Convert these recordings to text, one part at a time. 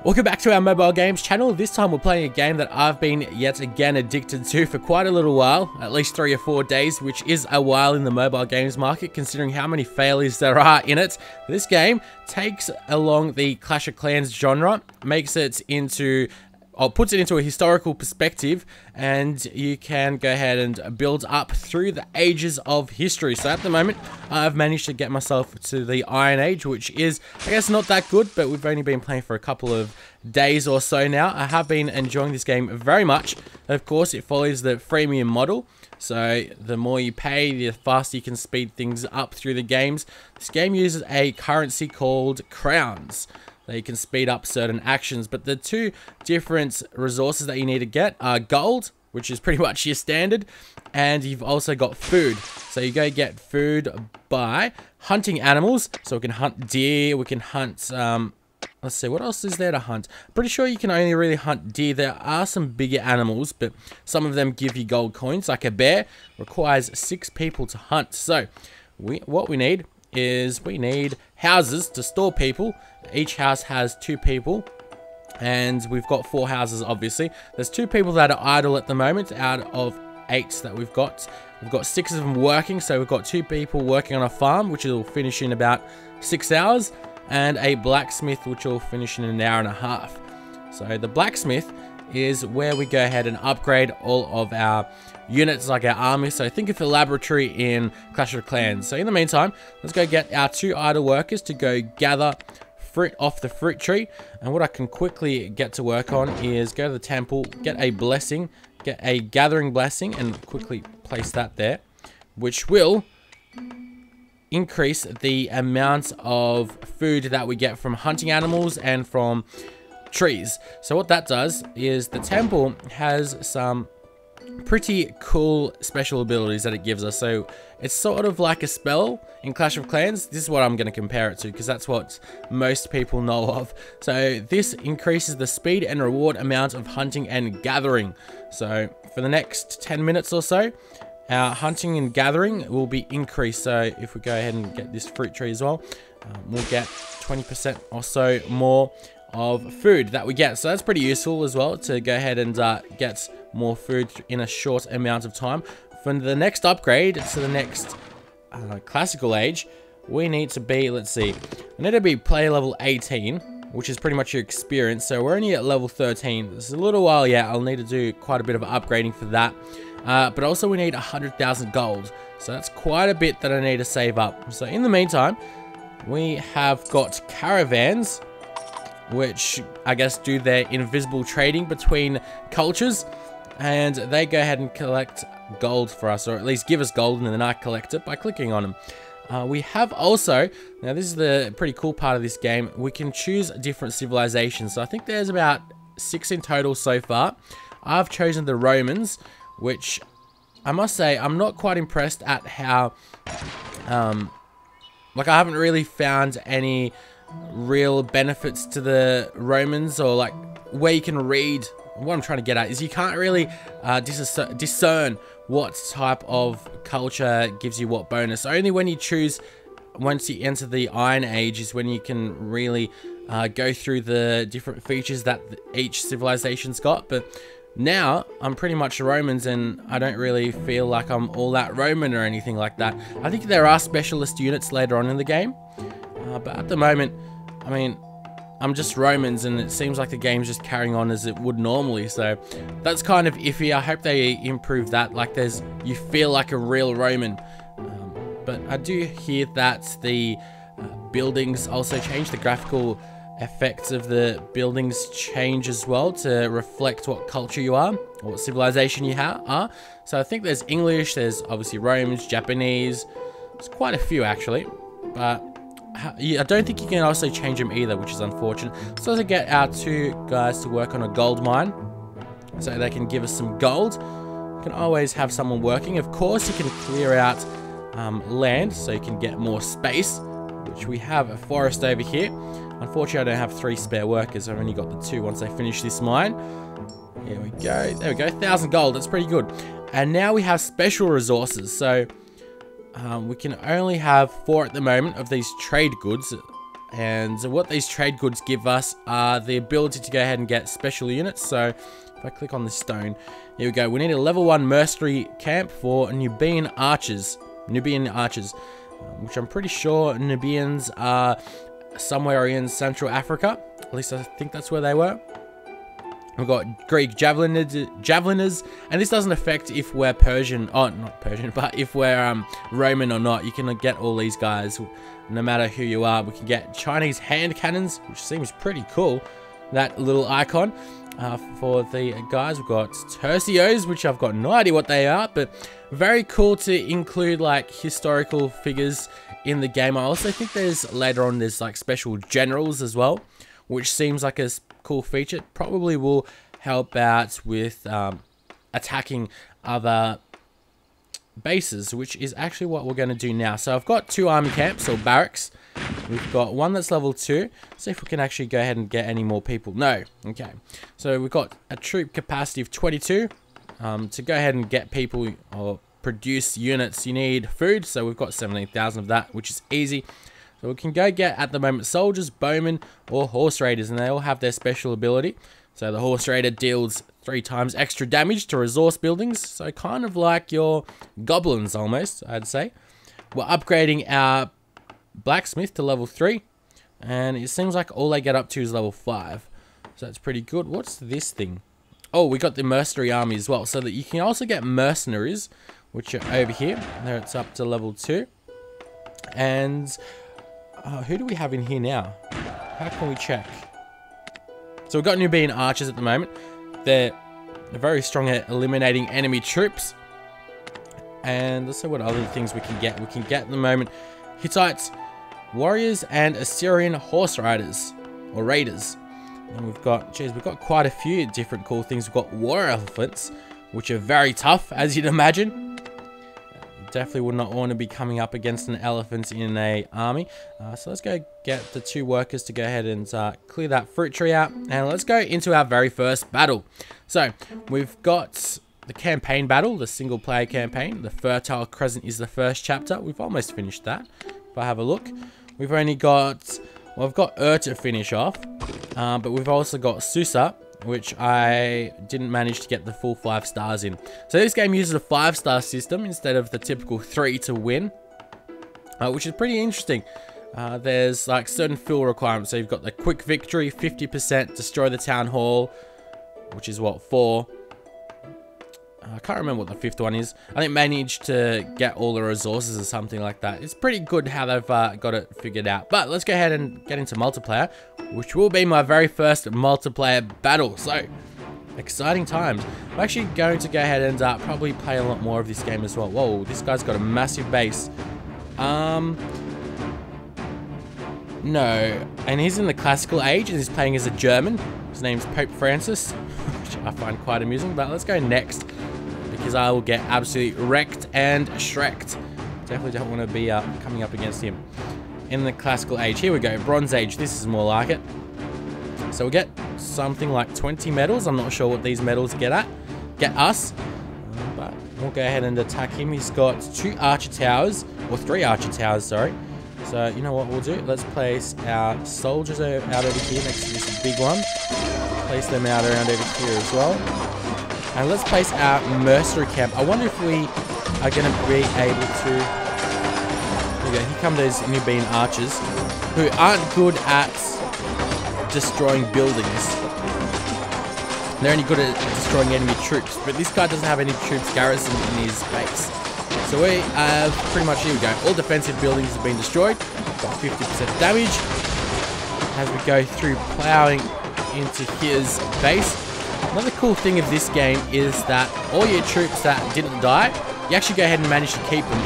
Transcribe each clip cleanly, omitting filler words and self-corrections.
Welcome back to our mobile games channel. This time we're playing a game that I've been yet again addicted to for quite a little while, at least 3 or 4 days, which is a while in the mobile games market considering how many failures there are in it. This game takes along the Clash of Clans genre, makes it into puts it into a historical perspective, and you can go ahead and build up through the ages of history. So at the moment, I've managed to get myself to the Iron Age, which is, I guess, not that good, but we've only been playing for a couple of days or so now. I have been enjoying this game very much. Of course, it follows the freemium model. So the more you pay, the faster you can speed things up through the games. This game uses a currency called crowns. They can speed up certain actions, but the two different resources that you need to get are gold, which is pretty much your standard, and you've also got food. So you go get food by hunting animals. So we can hunt deer, we can hunt, let's see, what else is there to hunt? Pretty sure you can only really hunt deer. There are some bigger animals, but some of them give you gold coins, like a bear. Requires 6 people to hunt. So what we need is we need houses to store people. Each house has 2 people, and we've got 4 houses, obviously. There's 2 people that are idle at the moment out of 8 that we've got. We've got 6 of them working, so we've got 2 people working on a farm, which will finish in about 6 hours, and a blacksmith, which will finish in an hour and a half. So the blacksmith is where we go ahead and upgrade all of our units, like our army. So think of a laboratory in Clash of Clans. So in the meantime, let's go get our 2 idle workers to go gather fruit off the fruit tree. And what I can quickly get to work on is go to the temple, get a blessing, get a gathering blessing, and quickly place that there, which will increase the amount of food that we get from hunting animals and from trees. So what that does is the temple has some pretty cool special abilities that it gives us. So it's sort of like a spell in Clash of Clans. This is what I'm going to compare it to, because that's what most people know of. So this increases the speed and reward amount of hunting and gathering. So for the next 10 minutes or so, our hunting and gathering will be increased. So if we go ahead and get this fruit tree as well, we'll get 20% or so more of food that we get. So that's pretty useful as well, to go ahead and get more food in a short amount of time. For the next upgrade to the next classical age, we need to be, let's see, we need to be player level 18, which is pretty much your experience. So we're only at level 13. This is a little while yet. I'll need to do quite a bit of upgrading for that. But also we need 100,000 gold. So that's quite a bit that I need to save up. So in the meantime, we have got caravans, which I guess do their invisible trading between cultures, and they go ahead and collect gold for us, or at least give us gold, and then I collect it by clicking on them. We have also, now this is the pretty cool part of this game, we can choose different civilizations. So I think there's about 6 in total so far. I've chosen the Romans, which I must say I'm not quite impressed at how, like, I haven't really found any real benefits to the Romans, or like where you can read. What I'm trying to get at is you can't really discern what type of culture gives you what bonus. Only when you choose, once you enter the Iron Age, is when you can really go through the different features that each civilization's got. But now I'm pretty much Romans, and I don't really feel like I'm all that Roman or anything like that. I think there are specialist units later on in the game, but at the moment, I mean, I'm just Romans, and it seems like the game's just carrying on as it would normally. So that's kind of iffy. I hope they improve that. Like, you feel like a real Roman. But I do hear that the buildings also change. The graphical effects of the buildings change as well to reflect what culture you are, or what civilization you are. So I think there's English, there's obviously Romans, Japanese. There's quite a few actually, but I don't think you can also change them either, which is unfortunate. So let's get our 2 guys to work on a gold mine, so they can give us some gold. You can always have someone working. Of course, you can clear out land so you can get more space, which we have a forest over here. Unfortunately, I don't have 3 spare workers. I've only got the 2 once I finish this mine. Here we go. There we go. 1,000 gold. That's pretty good. And now we have special resources. So we can only have 4 at the moment of these trade goods, And what these trade goods give us are the ability to go ahead and get special units. So if I click on this stone, here we go. We need a level 1 mercenary camp for Nubian archers. Which I'm pretty sure Nubians are somewhere in Central Africa. At least I think that's where they were. We've got Greek javeliners, and this doesn't affect if we're Persian, not Persian, but if we're Roman or not. You can get all these guys, no matter who you are. We can get Chinese hand cannons, which seems pretty cool. That little icon. For the guys, we've got tercios, which I've got no idea what they are, but very cool to include like historical figures in the game. I also think later on there's like special generals as well, which seems like a cool feature. Probably will help out with attacking other bases, which is actually what we're going to do now. So I've got 2 army camps or barracks. We've got one that's level 2. See if we can actually go ahead and get any more people. No. Okay. So we've got a troop capacity of 22. To go ahead and get people or produce units, you need food. So we've got 17,000 of that, which is easy. So we can go get, at the moment, soldiers, bowmen, or horse raiders, and they all have their special ability. So the horse raider deals 3 times extra damage to resource buildings. So kind of like your goblins almost, I'd say. We're upgrading our blacksmith to level 3. And it seems like all they get up to is level 5. So that's pretty good. What's this thing? Oh, we got the mercenary army as well. So that you can also get mercenaries, which are over here. There it's up to level 2. And who do we have in here now? How can we check? So we've got Nubian archers at the moment. They're very strong at eliminating enemy troops. And let's see what other things we can get. We can get at the moment Hittites, warriors, and Assyrian horse riders or raiders. And we've got quite a few different cool things. We've got war elephants, which are very tough, as you'd imagine. Definitely would not want to be coming up against an elephant in a army. So let's go get the 2 workers to go ahead and clear that fruit tree out. And let's go into our very first battle. So we've got the campaign battle, the single player campaign. The Fertile Crescent is the first chapter. We've almost finished that. If I have a look, we've only got, well, I've got to finish off. But we've also got Susa, which I didn't manage to get the full 5 stars in. So this game uses a 5-star system instead of the typical 3 to win, which is pretty interesting. There's like certain fill requirements. So you've got the quick victory, 50%, destroy the town hall, which is what, 4. I can't remember what the 5th one is. I think manage to get all the resources or something like that. It's pretty good how they've got it figured out. But let's go ahead and get into multiplayer, which will be my very first multiplayer battle. So, exciting times. I'm actually going to go ahead and probably play a lot more of this game as well. Whoa, this guy's got a massive base. No, and he's in the classical age and he's playing as a German. His name's Pope Francis, which I find quite amusing. But let's go next, because I will get absolutely wrecked and shreked. Definitely don't want to be coming up against him. In the classical age, here we go, Bronze Age. This is more like it. So we get something like 20 medals. I'm not sure what these medals get us, but we'll go ahead and attack him. He's got 2 archer towers, or 3 archer towers, sorry. So you know what we'll do? Let's place our soldiers out over here next to this big one. Place them out around over here as well. And let's place our mercenary camp. I wonder if we are going to be able to... Here come those Nubian archers, who aren't good at destroying buildings. They're only good at destroying enemy troops. But this guy doesn't have any troops garrisoned in his base. So we have pretty much, here we go. All defensive buildings have been destroyed. Got 50% damage. As we go through plowing into his base. Another cool thing of this game is that all your troops that didn't die, you actually go ahead and manage to keep them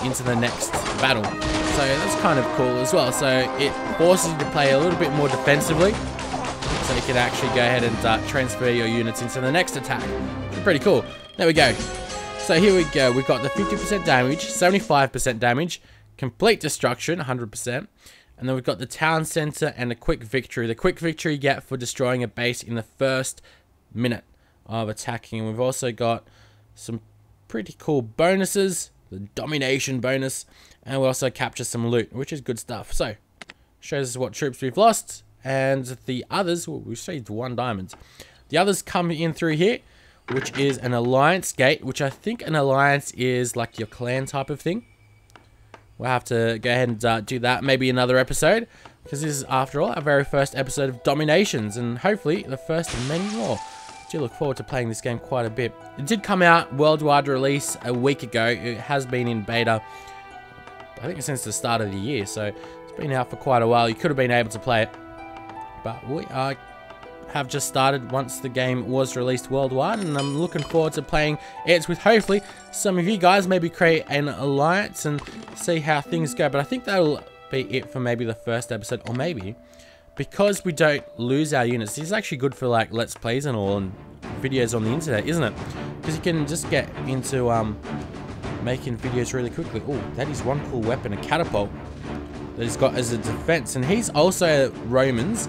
into the next battle. So that's kind of cool as well. So it forces you to play a little bit more defensively, so you can actually go ahead and transfer your units into the next attack. Pretty cool. There we go. So here we go. We've got the 50% damage, 75% damage, complete destruction, 100%. And then we've got the town center and the quick victory. The quick victory you get for destroying a base in the first minute of attacking. And we've also got some pretty cool bonuses. The domination bonus. And we also capture some loot, which is good stuff. So, Shows us what troops we've lost. And the others, well, we saved 1 diamond. The others come in through here, which is an alliance gate, which I think an alliance is like your clan type of thing. We'll have to go ahead and do that maybe another episode, because this is, after all, our very first episode of DomiNations, and hopefully the first of many more. I do look forward to playing this game quite a bit. It did come out worldwide release a week ago. It has been in beta, I think, since the start of the year, so it's been out for quite a while. You could have been able to play it, but we have just started once the game was released worldwide, and I'm looking forward to playing it with hopefully some of you guys. Maybe create an alliance and see how things go. But I think that'll be it for maybe the first episode, or maybe because we don't lose our units. This is actually good for like let's plays and all, and videos on the internet, isn't it? Because you can just get into making videos really quickly. Oh, that is one cool weapon, a catapult that he's got as a defense, and he's also Romans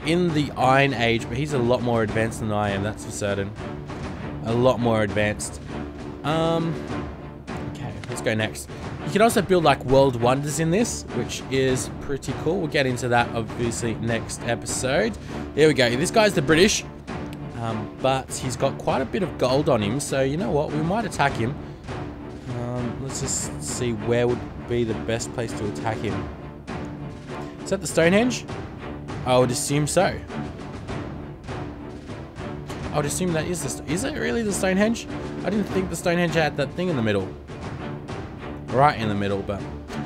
in the Iron Age, but he's a lot more advanced than I am, that's for certain. A lot more advanced. Okay, let's go next. You can also build like world wonders in this, which is pretty cool. We'll get into that obviously next episode. There we go. This guy's the British, but he's got quite a bit of gold on him, so you know what? We might attack him. Let's just see where would be the best place to attack him. Is that the Stonehenge? I would assume so. I would assume that is it really the Stonehenge? I didn't think the Stonehenge had that thing in the middle. Right in the middle, but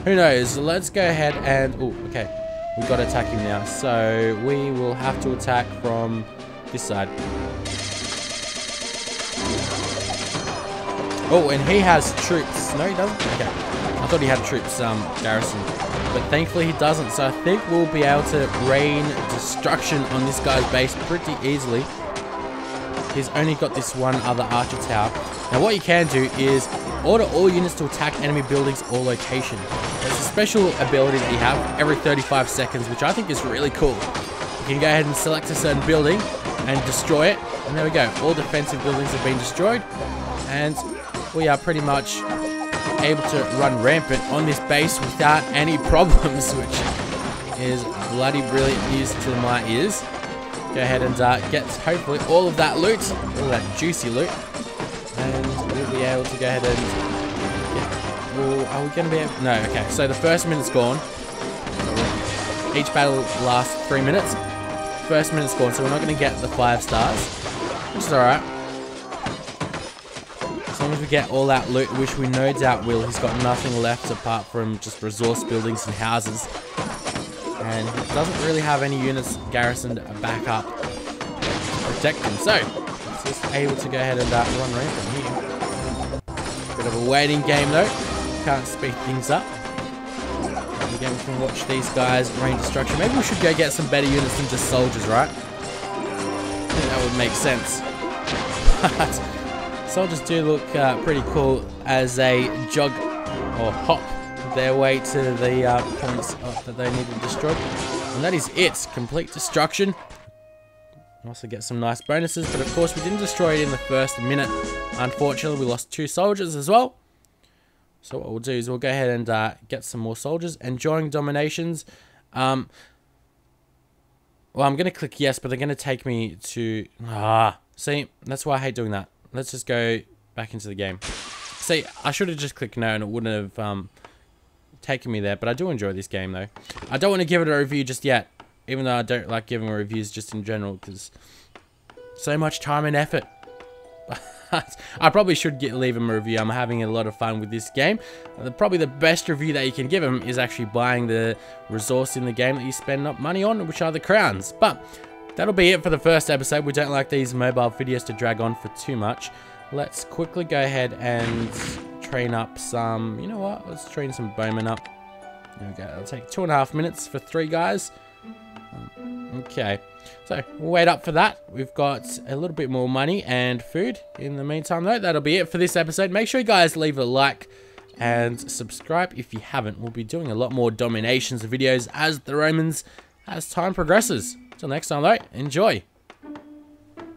who knows? Let's go ahead and... Oh, okay. We've got to attack him now. So we will have to attack from this side. Oh, and he has troops. No, he doesn't? Okay. I thought he had troops garrison. But thankfully he doesn't, so I think we'll be able to rain destruction on this guy's base pretty easily. He's only got this one other archer tower. Now what you can do is order all units to attack enemy buildings or location. It's a special ability that you have every 35 seconds, which I think is really cool. You can go ahead and select a certain building and destroy it. And there we go. All defensive buildings have been destroyed. And we are pretty much able to run rampant on this base without any problems, which is bloody brilliant news to my ears. Go ahead and get hopefully all of that loot, all of that juicy loot, and we'll be able to go ahead and get... Oh, are we going to be able... No, okay, so the first minute's gone. Each battle lasts 3 minutes. First minute's gone, so we're not going to get the 5 stars, which is alright. As long as we get all that loot, which we no doubt will. He's got nothing left apart from just resource buildings and houses. And he doesn't really have any units garrisoned back up to protect him. So, he's just able to go ahead and run rampant here. Bit of a waiting game though. Can't speed things up. And again, we can watch these guys rain destruction. Maybe we should go get some better units than just soldiers, right? I think that would make sense. But soldiers do look pretty cool as they jog or hop their way to the points that they need to destroy. And that is it. Complete destruction. Also get some nice bonuses, but of course we didn't destroy it in the first minute. Unfortunately, we lost 2 soldiers as well. So what we'll do is we'll go ahead and get some more soldiers. Enjoying DomiNations. Well, I'm going to click yes, but they're going to take me to... See, that's why I hate doing that. Let's just go back into the game. See, I should have just clicked no and it wouldn't have taken me there, but I do enjoy this game though. I don't want to give it a review just yet, even though I don't like giving reviews just in general, because so much time and effort. I probably should leave him a review. I'm having a lot of fun with this game. Probably the best review that you can give him is actually buying the resource in the game that you spend money on, which are the crowns. But that'll be it for the first episode. We don't like these mobile videos to drag on for too much. Let's quickly go ahead and train up some... You know what? Let's train some bowmen up. There we go. It'll take 2.5 minutes for 3 guys. Okay. So, we'll wait up for that. We've got a little bit more money and food. In the meantime, though, that'll be it for this episode. Make sure you guys leave a like and subscribe if you haven't. We'll be doing a lot more DomiNations videos as the Romans, as time progresses. Until next time, though, enjoy.